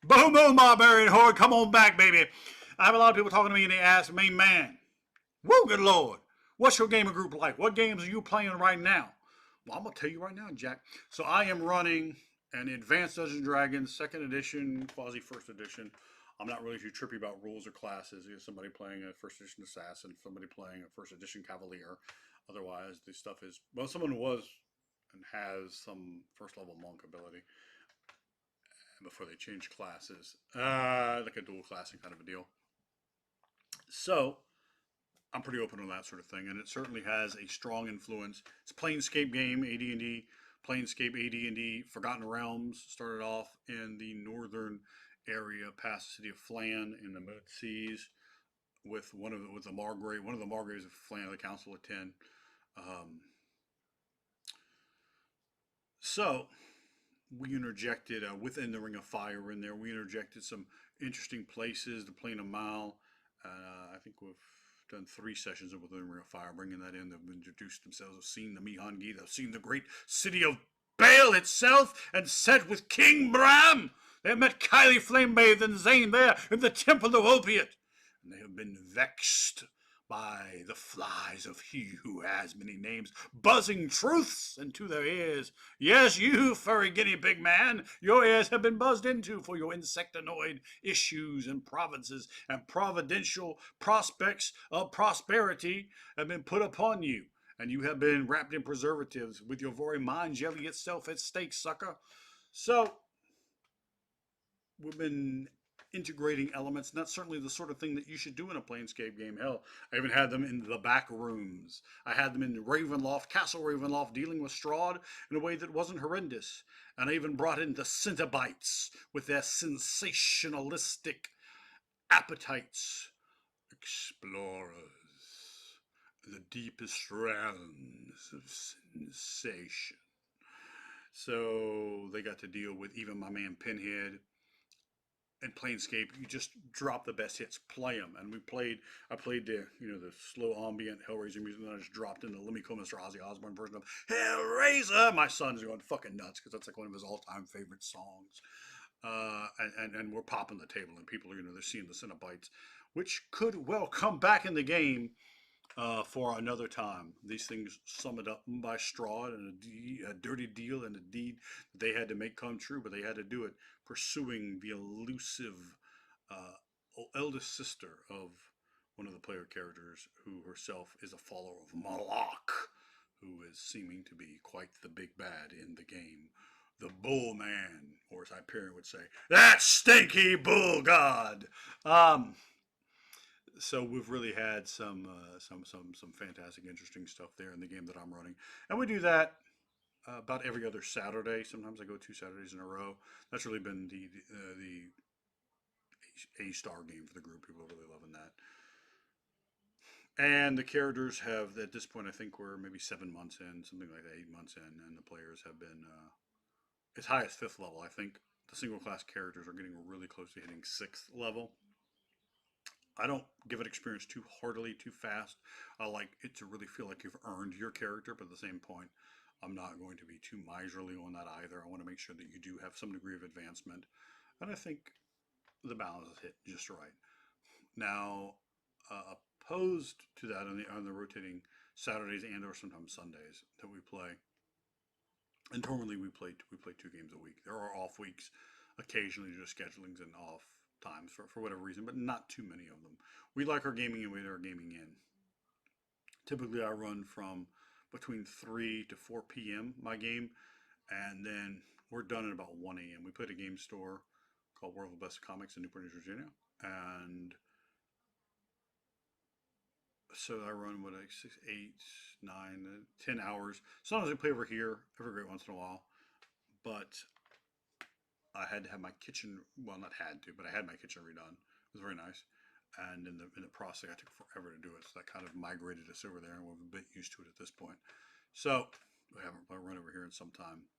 Boom, boom, barbarian horde, come on back, baby. I have a lot of people talking to me and they ask me, man, woo, good lord, what's your gaming group like? What games are you playing right now? Well, I'm going to tell you right now, Jack. So I am running an Advanced Dungeons& and Dragons 2nd edition, quasi 1st edition. I'm not really too trippy about rules or classes. There's somebody playing a 1st edition Assassin, somebody playing a 1st edition Cavalier. Otherwise, the stuff is, well, someone was and has some first level monk ability before they change classes, like a dual classing kind of a deal. So I'm pretty open on that sort of thing, and it certainly has a strong influence. It's a Planescape game, AD&D, Planescape AD&D, Forgotten Realms started off in the northern area past the city of Flan in the Mid Seas with with the Margrave, one of the Margraves of Flan, the Council of Ten. Um, so we interjected within the Ring of Fire in there. We interjected some interesting places, the Plain of Mile. I think we've done 3 sessions within the Ring of Fire, bringing that in. They've introduced themselves, have seen the Mihangi, they've seen the great city of Baal itself, and set with King Bram. They have met Kylie Flamebathe and Zane there in the Temple of Opiate. And they have been vexed by the flies of he who has many names, buzzing truths into their ears. Yes, you, furry guinea pig man, your ears have been buzzed into for your insectoid issues and provinces and providential prospects of prosperity have been put upon you. And you have been wrapped in preservatives with your very mind jelly itself at stake, sucker. So, we've been integrating elements, and that's certainly the sort of thing that you should do in a Planescape game. Hell, I even had them in the back rooms. I had them in Ravenloft, Castle Ravenloft, dealing with Strahd in a way that wasn't horrendous. And I even brought in the Centibites with their sensationalistic appetites. Explorers, the deepest realms of sensation. So they got to deal with even my man Pinhead in Planescape. You just drop the best hits, play them, and we played. I played the slow ambient Hellraiser music, and then I just dropped in the Lemmy Kilmister Ozzy Osbourne version of Hellraiser. My son's going fucking nuts because that's like one of his all-time favorite songs. And we're popping the table, and people are they're seeing the Cenobites, which could well come back in the game for another time. These things summed up by Strahd and a dirty deal and a deed that they had to make come true, but they had to do it pursuing the elusive uh, eldest sister of one of the player characters, who herself is a follower of Malak, who is seeming to be quite the big bad in the game. The Bull Man, or as Hyperion would say, that stinky bull god. Um, so we've really had some fantastic, interesting stuff there in the game that I'm running, and we do that about every other Saturday. Sometimes I go 2 Saturdays in a row. That's really been the A star game for the group. People are really loving that, and the characters have at this point I think we're maybe 7 months in, something like that, 8 months in, and the players have been as high as 5th level. I think the single class characters are getting really close to hitting 6th level. I don't give it experience too heartily, too fast. I like it to really feel like you've earned your character, but at the same point, I'm not going to be too miserly on that either. I want to make sure that you do have some degree of advancement, and I think the balance is hit just right. Now, opposed to that on the rotating Saturdays and or sometimes Sundays that we play, and normally we play 2 games a week. There are off weeks, occasionally just schedulings and off times for whatever reason, but not too many of them. We like our gaming and we like our gaming in. Typically, I run from between 3 to 4 p.m. my game, and then we're done at about 1 a.m. We put a game store called World of Best Comics in Newport News, Virginia, and so I run what like 6, 8, 9, 10 hours. Sometimes I play over here every great once in a while, but I had to have my kitchen, well, not had to, but I had my kitchen redone. It was very nice. And in the process, I took forever to do it. So that kind of migrated us over there, and we're a bit used to it at this point. So I haven't run over here in some time.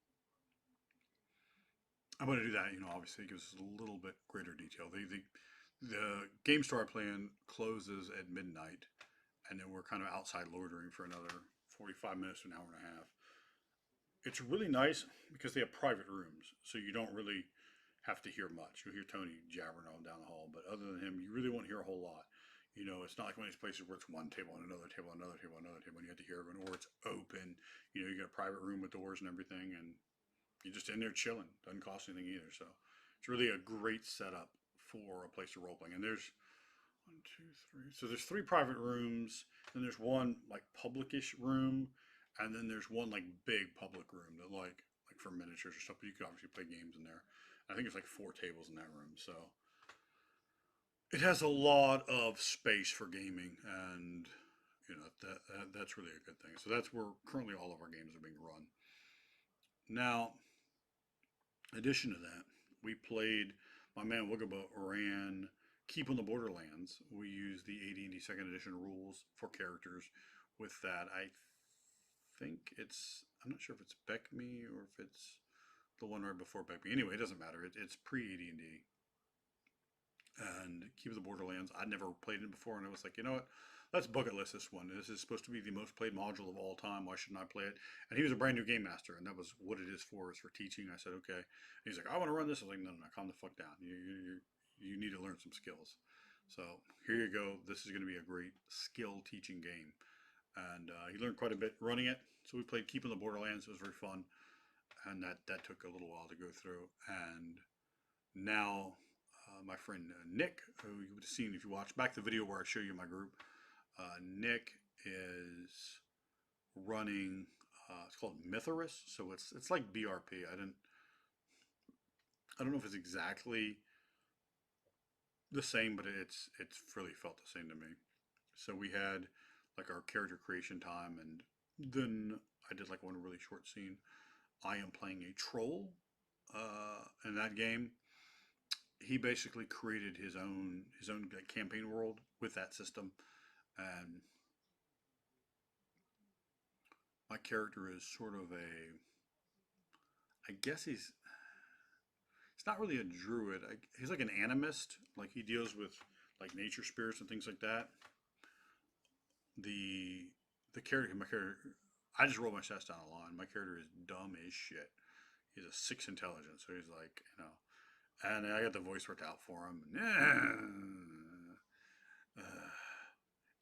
I'm going to do that. Obviously, it gives us a little bit greater detail. The game store I play in closes at midnight, and then we're kind of outside loitering for another 45 minutes to an hour and a half. It's really nice because they have private rooms, so you don't really have to hear much. You'll hear Tony jabbering on down the hall, but other than him, you really won't hear a whole lot. You know, it's not like one of these places where it's one table and another table, another table, another table, and you have to hear everyone, or it's open. You know, you got a private room with doors and everything, and you're just in there chilling. Doesn't cost anything either. So it's really a great setup for a place to role playing. And there's one, two, three. So there's three private rooms, and there's one like publicish room, and then there's one like big public room that like for miniatures or stuff. But you can obviously play games in there. I think it's like 4 tables in that room. So it has a lot of space for gaming, and you know that's really a good thing. So that's where currently all of our games are being run. Now, in addition to that, we played. My man Wugaba ran Keep on the Borderlands. We used the AD&D Second Edition rules for characters. With that, I think it's. I'm not sure if it's Beck Me or if it's the one right before Beck Me. Anyway, it doesn't matter. It's pre AD&D. And Keep the Borderlands. I'd never played it before, and I was like, you know what? Let's bucket list this one. This is supposed to be the most played module of all time. Why shouldn't I play it? And he was a brand new game master, and that was what it is for teaching. I said, okay. And he's like, I want to run this. I was like, no, calm the fuck down. You need to learn some skills. So here you go. This is going to be a great skill teaching game. And he learned quite a bit running it. So we played Keeping the Borderlands. It was very fun. And that took a little while to go through. And now my friend Nick, who you would have seen if you watched back the video where I show you my group, Nick is running. It's called mythras, so it's like BRP. I don't know if it's exactly the same, but it's really felt the same to me. So we had like our character creation time, and then I did like one really short scene. I am playing a troll in that game. He basically created his own campaign world with that system, and my character is sort of I guess he's not really a druid. He's like an animist. Like he deals with like nature spirits and things like that. The character, my character, I just roll my stats down the line. My character is dumb as shit. He's a 6 intelligence, so he's like, you know, and I got the voice worked out for him.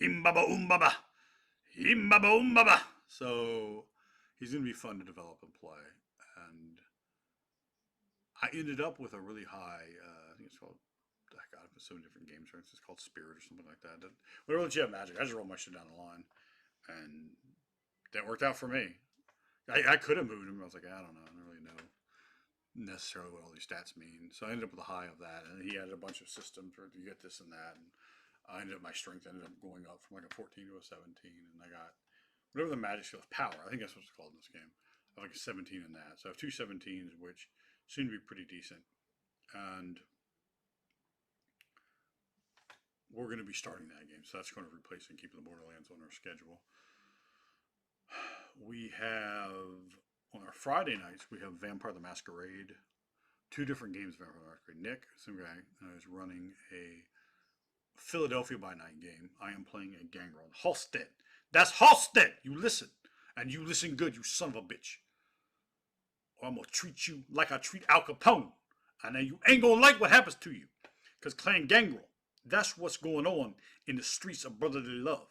Imbaba umbaba, imbaba umbaba. So he's gonna be fun to develop and play. And I ended up with a really high. I think it's called. I got it for so many different games. Right? It's called Spirit or something like that. Whatever let you have magic. I just rolled my shit down the line, and that worked out for me. I could have moved him. I was like, I don't know. I don't really know necessarily what all these stats mean. So I ended up with a high of that, and he added a bunch of systems to get this and that. And I ended up my strength ended up going up from like a 14 to a 17, and I got whatever the magic skill is, power. I think that's what it's called in this game. I have like a 17 in that. So I have two 17s, which seem to be pretty decent. And we're going to be starting that game. So that's going to replace and keeping the Borderlands on our schedule. We have, on our Friday nights, we have Vampire the Masquerade. 2 different games of Vampire the Masquerade. Nick, some guy, is running a Philadelphia by Night game. I am playing a Gangrel. Halstead. That's Halstead! You listen. And you listen good, you son of a bitch. Or I'm going to treat you like I treat Al Capone. And then you ain't going to like what happens to you. Because Clan Gangrel, that's what's going on in the streets of brotherly love.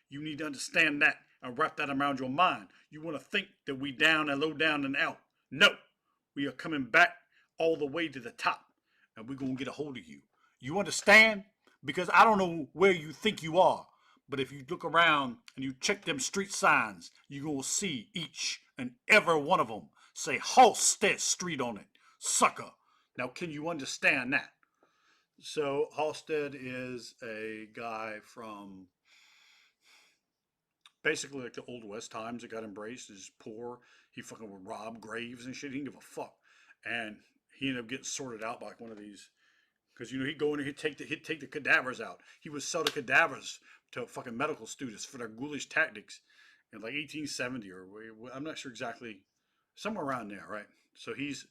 You need to understand that and wrap that around your mind. You want to think that we down and low down and out. No. We are coming back all the way to the top. And we're going to get a hold of you. You understand? Because I don't know where you think you are. But if you look around and you check them street signs, you're going to see each and every one of them say Halstead Street on it. Sucker. Now, can you understand that? So, Halstead is a guy from basically like the Old West times that got embraced. He's poor. He fucking would rob graves and shit. He didn't give a fuck. And he ended up getting sorted out by like one of these. Because, you know, he'd go in and he'd take the cadavers out. He would sell the cadavers to fucking medical students for their ghoulish tactics in like 1870 or I'm not sure exactly, somewhere around there, right? So he's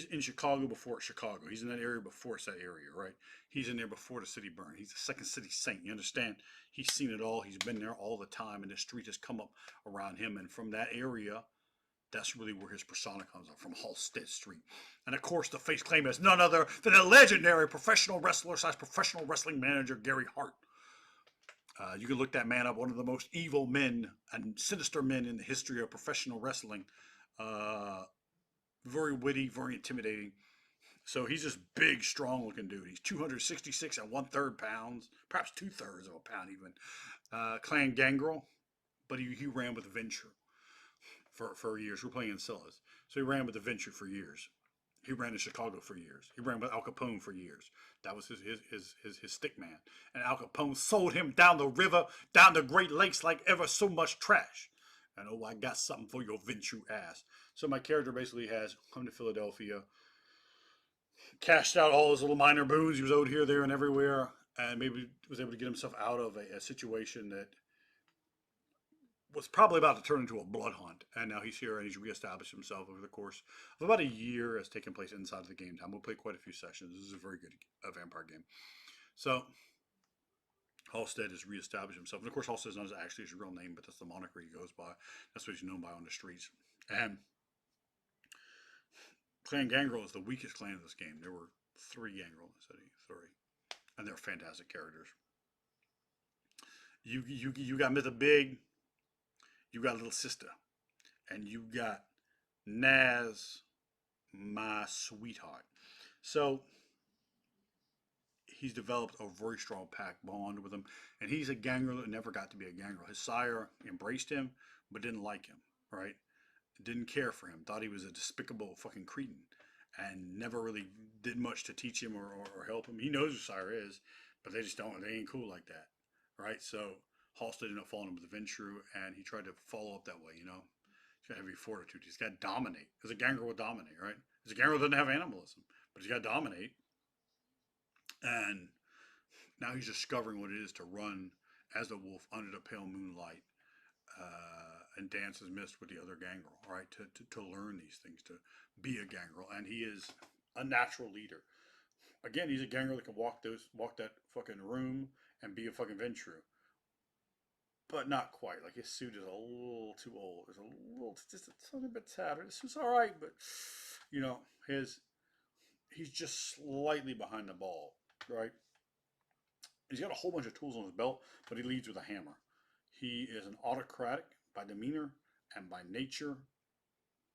in Chicago before it's Chicago. He's in that area before it's that area, right? He's in there before the city burned. He's the second city saint. You understand? He's seen it all. He's been there all the time, and the street has come up around him. And from that area, That's really where his persona comes up, from Halstead Street. And of course, the face claim is none other than the legendary professional wrestler / professional wrestling manager Gary Hart. You can look that man up, one of the most evil men and sinister men in the history of professional wrestling. Uh, Very witty, very intimidating. So he's this big, strong looking dude. He's 266 and 1/3 pounds, perhaps 2/3 of a pound even. Clan Gangrel, but he ran with Venture for years. We're playing in Silas. So he ran with the Venture for years. He ran in Chicago for years. He ran with Al Capone for years. That was his stick man. And Al Capone sold him down the river, down the Great Lakes like ever so much trash. And oh, I got something for your Venture ass. So my character basically has come to Philadelphia, cashed out all his little minor boons he was owed here, there, and everywhere, and maybe was able to get himself out of a situation that was probably about to turn into a blood hunt. And now he's here and he's reestablished himself over the course of about a year, has taken place inside of the game time. We'll play quite a few sessions. This is a very good vampire game. So Halstead has reestablished himself. And of course, Halstead is not actually his real name, but that's the moniker he goes by. That's what he's known by on the streets. And Clan Gangrel is the weakest clan in this game. There were 3 Gangrel in the city, 3, and they're fantastic characters. You got Mr. Big, you got Little Sister, and you got Naz, my sweetheart. So he's developed a very strong pack bond with him, and he's a Gangrel that never got to be a Gangrel. His sire embraced him, but didn't like him, right? Didn't care for him, thought he was a despicable fucking cretin, and never really did much to teach him or help him. He knows who Sire is, but they just don't, they ain't cool like that, right? So Halstead ended up falling in with the Ventrue, and he tried to follow up that way, you know? He's got heavy fortitude. He's got to dominate. Because a Gangrel will dominate, right? Because a Gangrel doesn't have animalism, but he's got to dominate. And now he's discovering what it is to run as a wolf under the pale moonlight, and dance as mist with the other Gangrel, right? To learn these things, to be a Gangrel, and he is a natural leader. Again, he's a Gangrel that can walk that fucking room and be a fucking Ventrue, but not quite. Like his suit is a little too old. It's just a little bit tattered. This suit's all right, but you know he's just slightly behind the ball, right? He's got a whole bunch of tools on his belt, but he leads with a hammer. He is an autocratic by demeanor, and by nature,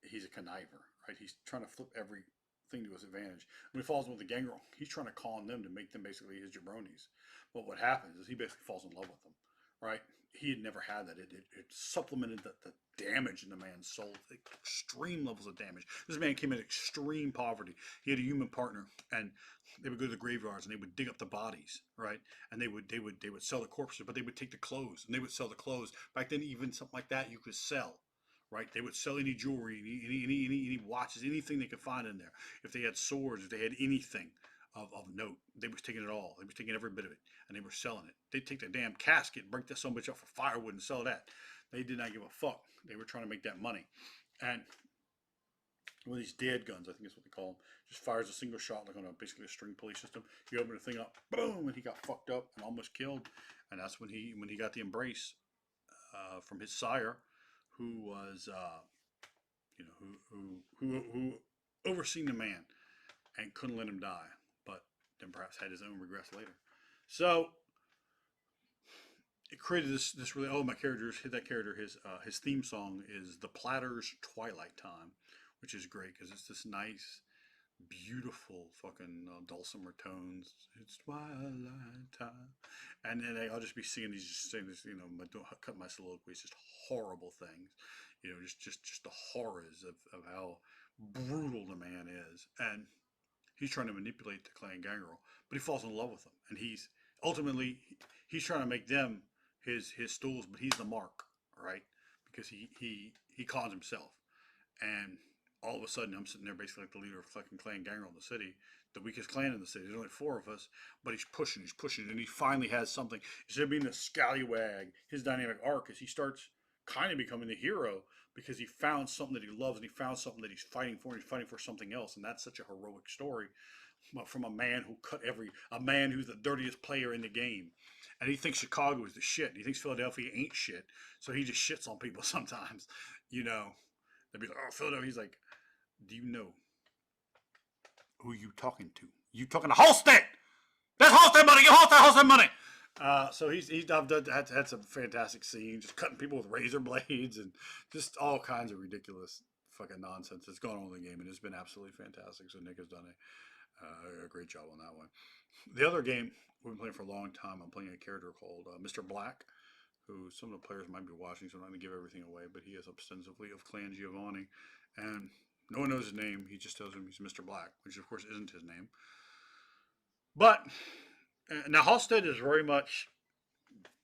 he's a conniver, right? He's trying to flip everything to his advantage. When he falls in with the Gangrel, he's trying to con them to make them basically his jabronis. But what happens is he basically falls in love with them, right? He had never had that. It supplemented the damage in the man's soul, extreme levels of damage. This man came in extreme poverty. He had a human partner, and they would go to the graveyards and they would dig up the bodies, right? And they would sell the corpses, but they would take the clothes and they would sell the clothes. Back then, even something like that you could sell, right? They would sell any jewelry, any watches, anything they could find in there. If they had swords, if they had anything of note, they was taking it all. They was taking every bit of it, and they were selling it. They'd take the damn casket and break that so much up for firewood and sell that. They did not give a fuck. They were trying to make that money. And one of these dead guns, I think is what they call them, just fires a single shot like on basically a string pulley system. You open the thing up, boom, and he got fucked up and almost killed. And that's when he got the embrace from his sire, who was who overseen the man and couldn't let him die, but then perhaps had his own regrets later. So it created this really. Oh, my characters hit that character. His theme song is the Platter's Twilight Time, which is great because it's this nice, beautiful fucking dulcimer tones. It's twilight time, and then I'll just be singing these, just saying this, don't cut my soliloquies, just horrible things, just the horrors of how brutal the man is, and he's trying to manipulate the clan Gangrel, but he falls in love with them, and he's ultimately he's trying to make them his stools, but he's the mark, right? Because he cons himself, and all of a sudden I'm sitting there basically like the leader of fucking clan Gangrel in the city, the weakest clan in the city. There's only 4 of us, but he's pushing, and he finally has something. Instead of being a scallywag, his dynamic arc is he starts kind of becoming the hero because he found something that he loves, and he found something that he's fighting for, and he's fighting for something else, and that's such a heroic story from a man a man who's the dirtiest player in the game, and he thinks Chicago is the shit, and he thinks Philadelphia ain't shit, so he just shits on people sometimes, They'd be like, "Oh, Philadelphia." He's like, "Do you know who you talking to? You talking to Halstead? That's Halstead money. You Halstead money." So he's had some fantastic scenes, just cutting people with razor blades and just all kinds of ridiculous fucking nonsense that's gone on in the game, and it's been absolutely fantastic. So Nick has done a great job on that one. The other game we've been playing for a long time, I'm playing a character called Mr. Black, who some of the players might be watching, so I'm not going to give everything away, but he is ostensibly of Clan Giovanni, and no one knows his name. He just tells him he's Mr. Black, which of course isn't his name. But now Halstead is very much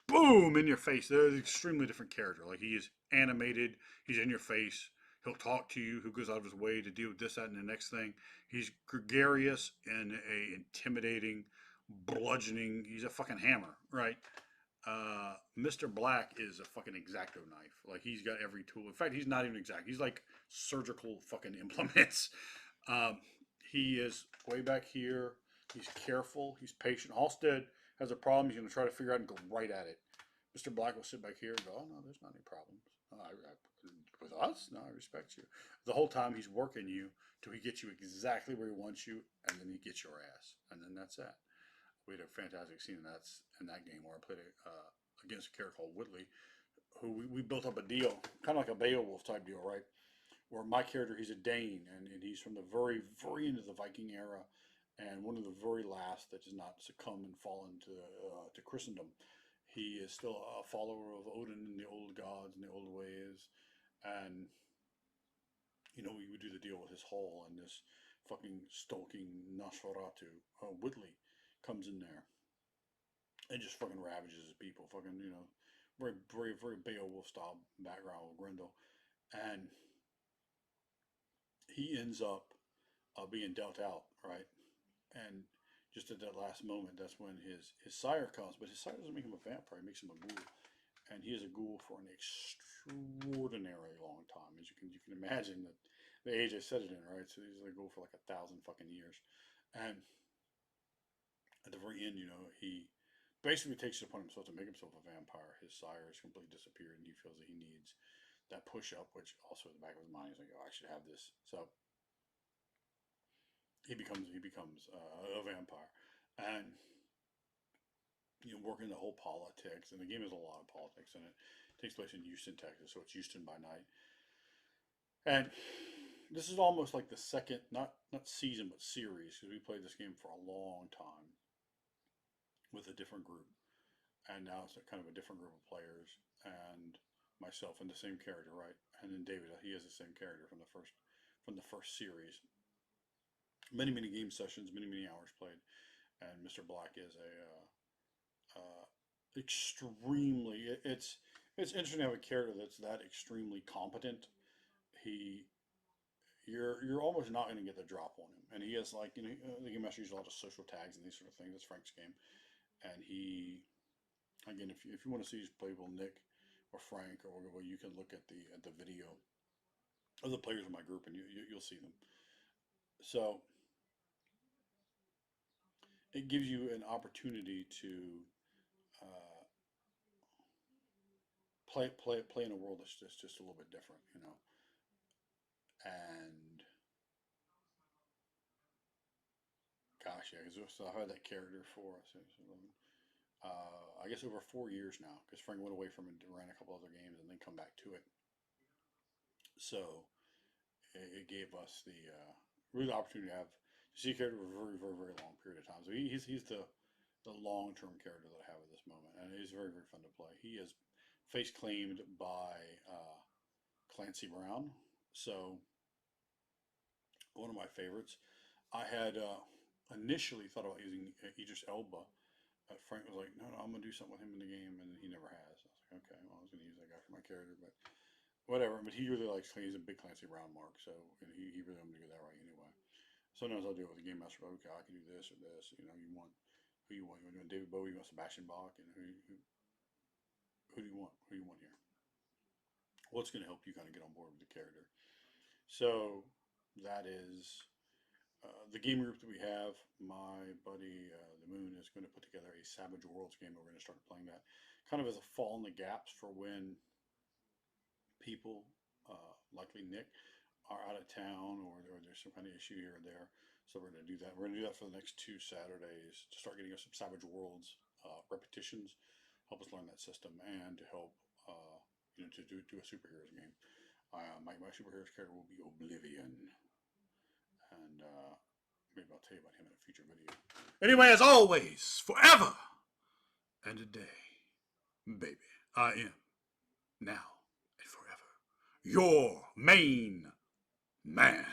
boom in your face. They're an extremely different character. Like, he is animated, he's in your face. He'll talk to you. Who goes out of his way to deal with this, that, and the next thing. He's gregarious and a intimidating, bludgeoning. He's a fucking hammer, right? Mr. Black is a fucking exacto knife. Like, he's got every tool. In fact, he's not even exact. He's like surgical fucking implements. Um, he is way back here. He's careful. He's patient. Halstead has a problem. He's going to try to figure out and go right at it. Mr. Black will sit back here and go, "Oh, no, there's not any problems. With us? No, I respect you." The whole time he's working you till he gets you exactly where he wants you, and then he gets your ass. And then that's that. We had a fantastic scene in that game where I played against a character called Whitley, who we built up a deal, kind of like a Beowulf type deal, right? Where my character, he's a Dane, and he's from the very, very end of the Viking era, and one of the very last that does not succumb and fall into to Christendom. He is still a follower of Odin and the old gods and the old ways, and we would do the deal with his hall, and this fucking stalking Nosferatu, Whitley, comes in there and just fucking ravages his people. Fucking, very, very, very Beowulf style background with Grendel. And he ends up being dealt out, right? And just at that last moment, that's when his sire comes. But his sire doesn't make him a vampire, he makes him a ghoul. And he is a ghoul for an extraordinarily long time. As you can imagine that the age I said it in, right? So he's a ghoul for like 1,000 fucking years. And at the very end, he basically takes it upon himself to make himself a vampire. His sire has completely disappeared, and he feels that he needs that push up, which also in the back of his mind, he's like, "Oh, I should have this." So he becomes a vampire, and working the whole politics. And the game has a lot of politics in it. It takes place in Houston, Texas, so it's Houston by night. And this is almost like the second, not season, but series, because we played this game for a long time with a different group, and now it's kind of a different group of players, and myself and the same character, right? And then David, he has the same character from the first series. Many, many game sessions, many, many hours played, and Mr. Black is extremely. It's interesting to have a character that's that extremely competent. He you're almost not going to get the drop on him, and he has, like, the game master uses a lot of social tags and these sort of things. That's Frank's game, and he, again, if you want to see his playable Nick or Frank, or well, you can look at the video of the players in my group, and you'll see them. So it gives you an opportunity to uh, play in a world that's just a little bit different. And gosh, yeah, because I've had that character for I guess over 4 years now, because Frank went away from it and ran a couple other games and then come back to it. So it gave us the really opportunity to see a character for a very, very, very long period of time. So he's the long term character that I have at this moment, and he's very, very fun to play. He is face claimed by Clancy Brown, so one of my favorites. I had initially thought about using Idris Elba. Frank was like, "No, no, I'm gonna do something with him in the game," and he never has. I was like, "Okay, well, I was gonna use that guy for my character, but whatever." But he really likes. He's a big Clancy Brown mark, so he really wanted to get that right anyway. Sometimes I'll do it with the game master. Okay, I can do this or this. You want who you want? You want David Bowie? You want Sebastian Bach? And who do you want? Who do you want here? What's going to help you kind of get on board with the character? So that is the game group that we have. My buddy the Moon is going to put together a Savage Worlds game. We're going to start playing that kind of as a fall in the gaps for when people likely Nick, are out of town or there's some kind of issue here or there. So we're going to do that. We're going to do that for the next 2 Saturdays to start getting us some Savage Worlds repetitions, help us learn that system, and to help to do a superheroes game. My superheroes character will be Oblivion, and maybe I'll tell you about him in a future video. Anyway, as always, forever and a day, baby, I am now and forever your main man.